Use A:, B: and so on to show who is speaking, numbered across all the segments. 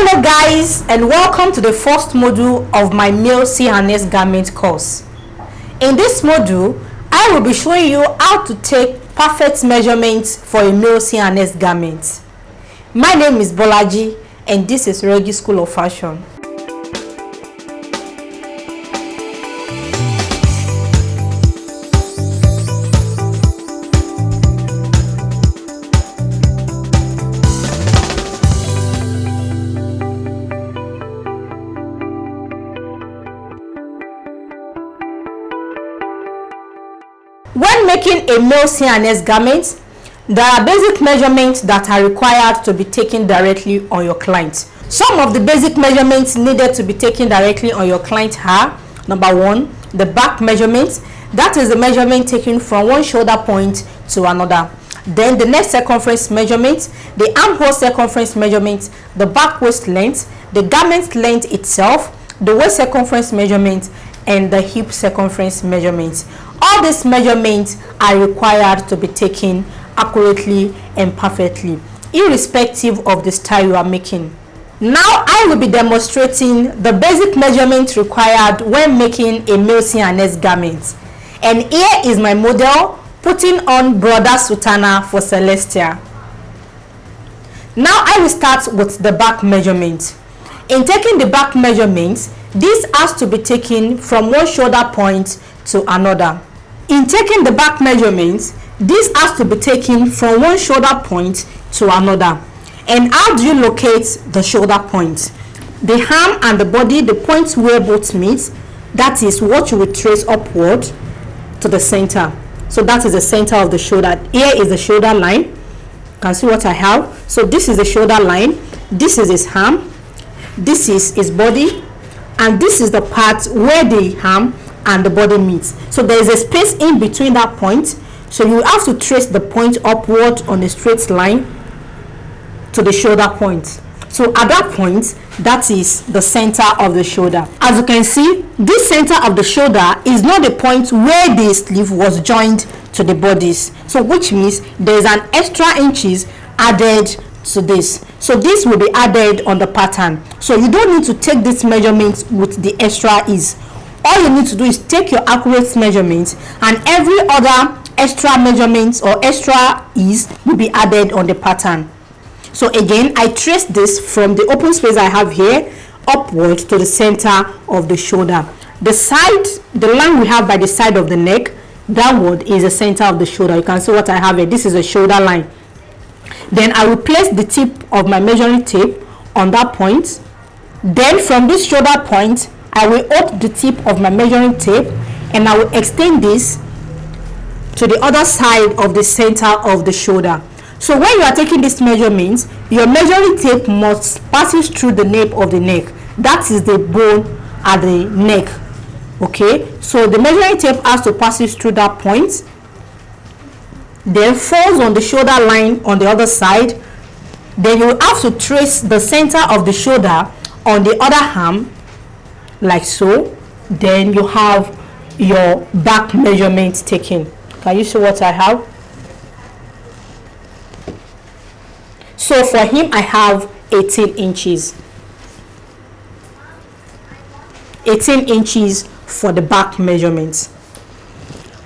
A: Hello guys, and welcome to the first module of my male C&S garment course. In this module, I will be showing you how to take perfect measurements for a male C&S garment. My name is Bolaji and this is Regi School of Fashion. When making a male C&S garment, there are basic measurements that are required to be taken directly on your client. Some of the basic measurements needed to be taken directly on your client are: number one, the back measurement. That is the measurement taken from one shoulder point to another. Then the neck circumference measurement, the armhole circumference measurement, the back waist length, the garment length itself, the waist circumference measurement, and the hip circumference measurement. All these measurements are required to be taken accurately and perfectly, irrespective of the style you are making. Now I will be demonstrating the basic measurements required when making a male C&S garment. And here is my model putting on brother sutana for Celestia. Now I will start with the back measurement. In taking the back measurements, this has to be taken from one shoulder point to another. In taking the back measurements, this has to be taken from one shoulder point to another. And how do you locate the shoulder point? The arm and the body, the point where both meet, that is what you will trace upward to the center. So that is the center of the shoulder. Here is the shoulder line. You can see what I have. So this is the shoulder line. This is his arm. This is his body. And this is the part where the arm and the body meets. So there is a space in between that point. So you have to trace the point upward on a straight line to the shoulder point. So at that point, that is the center of the shoulder. As you can see, this center of the shoulder is not the point where the sleeve was joined to the bodice. So which means there is an extra inches added to this. So this will be added on the pattern. So you don't need to take this measurement with the extra ease. All you need to do is take your accurate measurements, and every other extra measurements or extra ease will be added on the pattern. So again, I trace this from the open space I have here upward to the center of the shoulder. The side, the line we have by the side of the neck, downward is the center of the shoulder. You can see what I have here. This is a shoulder line. Then I will place the tip of my measuring tape on that point. Then from this shoulder point, I will hold the tip of my measuring tape and I will extend this to the other side of the center of the shoulder. So when you are taking this measurements, your measuring tape must pass through the nape of the neck. That is the bone at the neck. Okay, so the measuring tape has to pass through that point, then falls on the shoulder line on the other side. Then you have to trace the center of the shoulder on the other arm, like so. Then you have your back measurement taken. Can you see what I have? So for him, I have 18 inches. 18 inches for the back measurements.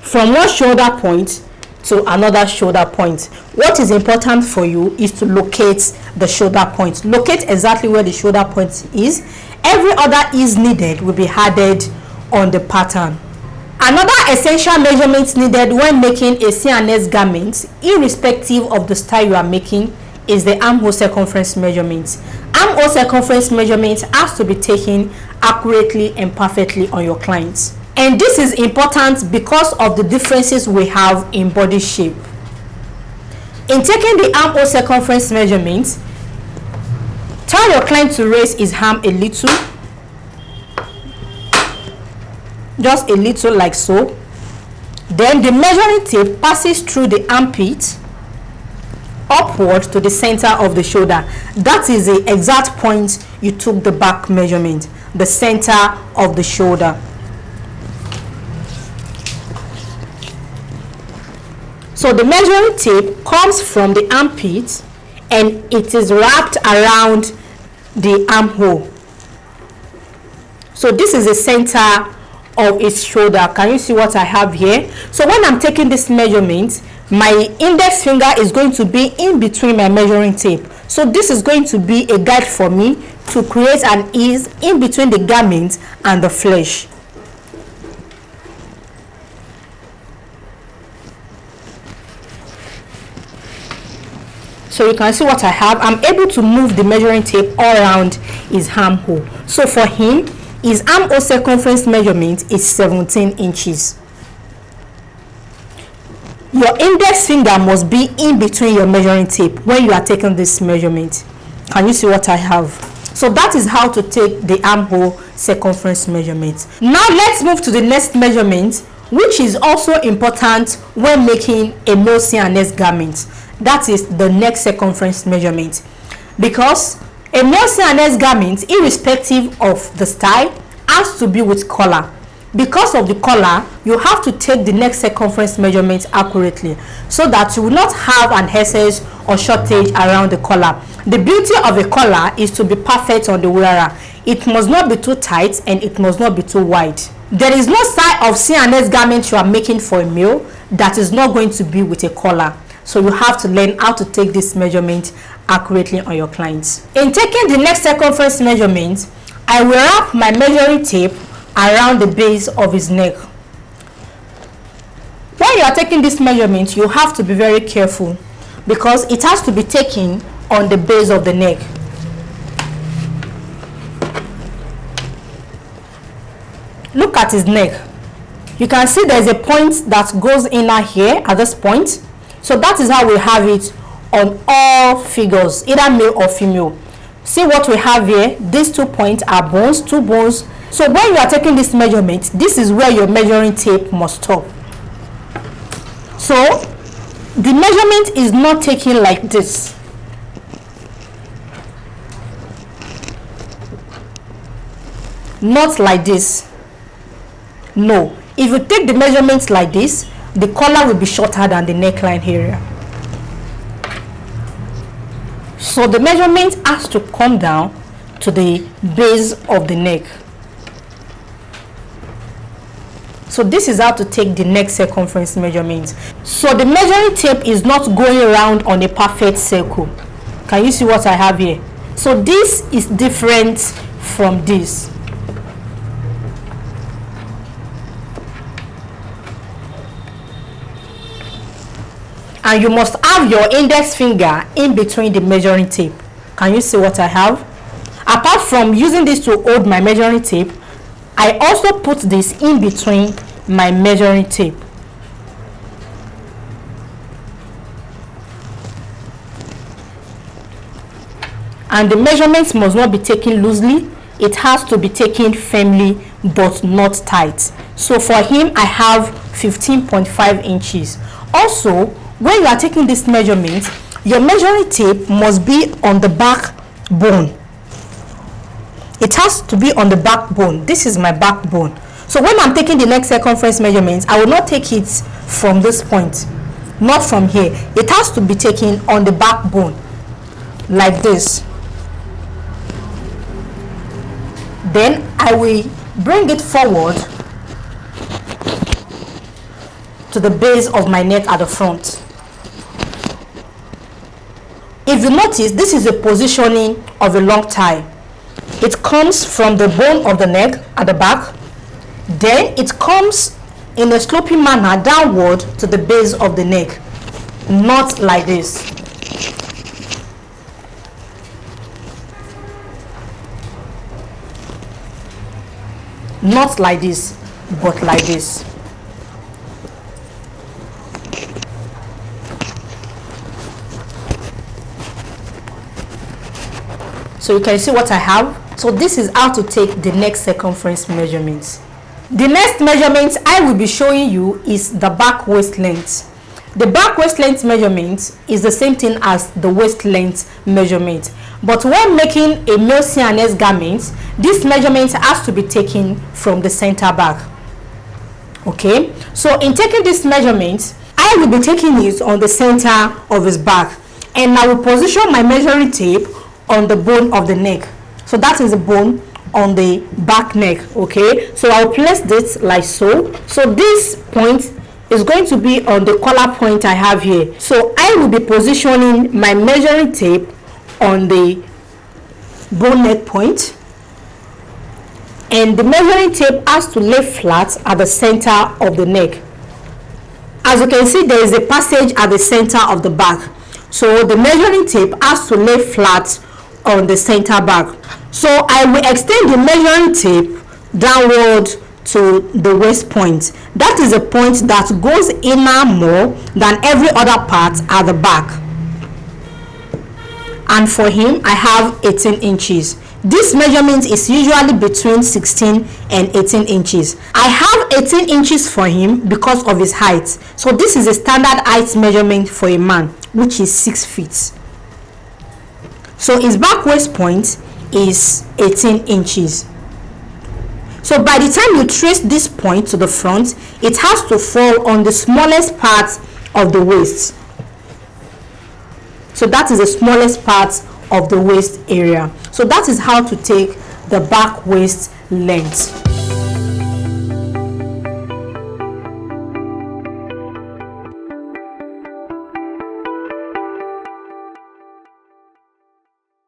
A: From one shoulder point to another shoulder point. What is important for you is to locate the shoulder point. Locate exactly where the shoulder point is. Every other is needed will be added on the pattern. Another essential measurement needed when making a C&S garment, irrespective of the style you are making, is the armhole circumference measurement. Armhole circumference measurement has to be taken accurately and perfectly on your clients. And this is important because of the differences we have in body shape. In taking the armhole circumference measurement, tell your client to raise his arm a little, just a little, like so. Then the measuring tape passes through the armpit upward to the center of the shoulder. That is the exact point you took the back measurement, the center of the shoulder. So the measuring tape comes from the armpit and it is wrapped around the armhole. So this is the center of its shoulder. Can you see what I have here? So when I'm taking this measurement, my index finger is going to be in between my measuring tape. So this is going to be a guide for me to create an ease in between the garment and the flesh. So you can see what I have. I'm able to move the measuring tape all around his armhole. So for him, his armhole circumference measurement is 17 inches. Your index finger must be in between your measuring tape when you are taking this measurement. Can you see what I have? So that is how to take the armhole circumference measurement. Now let's move to the next measurement, which is also important when making a male C&S garment. That is the neck circumference measurement, because a male C&S garment, irrespective of the style, has to be with collar. Because of the collar, you have to take the neck circumference measurement accurately so that you will not have an excess or shortage around the collar. The beauty of a collar is to be perfect on the wearer. It must not be too tight and it must not be too wide. There is no style of C&S garment you are making for a male that is not going to be with a collar. So you have to learn how to take this measurement accurately on your clients. In taking the neck circumference measurement, I will wrap my measuring tape around the base of his neck. When you are taking this measurement, you have to be very careful because it has to be taken on the base of the neck. Look at his neck. You can see there is a point that goes inner here at this point. So that is how we have it on all figures, either male or female. See what we have here. These 2 points are bones, 2 bones. So when you are taking this measurement, this is where your measuring tape must stop. So the measurement is not taken like this. Not like this. No. If you take the measurements like this, the collar will be shorter than the neckline area. So the measurement has to come down to the base of the neck. So this is how to take the neck circumference measurement. So the measuring tape is not going around on a perfect circle. Can you see what I have here? So this is different from this. And you must have your index finger in between the measuring tape. Can you see what I have? Apart from using this to hold my measuring tape, I also put this in between my measuring tape. And the measurements must not be taken loosely. It has to be taken firmly but not tight. So for him, I have 15.5 inches. Also, when you are taking this measurement, your measuring tape must be on the backbone. It has to be on the backbone. This is my backbone. So when I'm taking the neck circumference measurements, I will not take it from this point, not from here. It has to be taken on the backbone, like this. Then I will bring it forward to the base of my neck at the front. If you notice, this is a positioning of a long tie. It comes from the bone of the neck at the back, then it comes in a sloping manner downward to the base of the neck, not like this. Not like this, but like this. So you can see what I have. So this is how to take the neck circumference measurements. The next measurement I will be showing you is the back waist length. The back waist length measurement is the same thing as the waist length measurement. But when making a male C&S garment, this measurement has to be taken from the center back. Okay, so in taking this measurement, I will be taking it on the center of his back, and I will position my measuring tape on the bone of the neck. So that is the bone on the back neck. Okay, so I'll place this like so. So this point is going to be on the collar point I have here. So I will be positioning my measuring tape on the bone neck point, and the measuring tape has to lay flat at the center of the neck. As you can see, there is a passage at the center of the back, so the measuring tape has to lay flat on the center back. So I will extend the measuring tape downward to the waist point. That is a point that goes inner more than every other part at the back. And for him, I have 18 inches. This measurement is usually between 16 and 18 inches. I have 18 inches for him because of his height. So this is a standard height measurement for a man, which is 6 feet. So his back waist point is 18 inches. So by the time you trace this point to the front, it has to fall on the smallest part of the waist. So that is the smallest part of the waist area. So that is how to take the back waist length.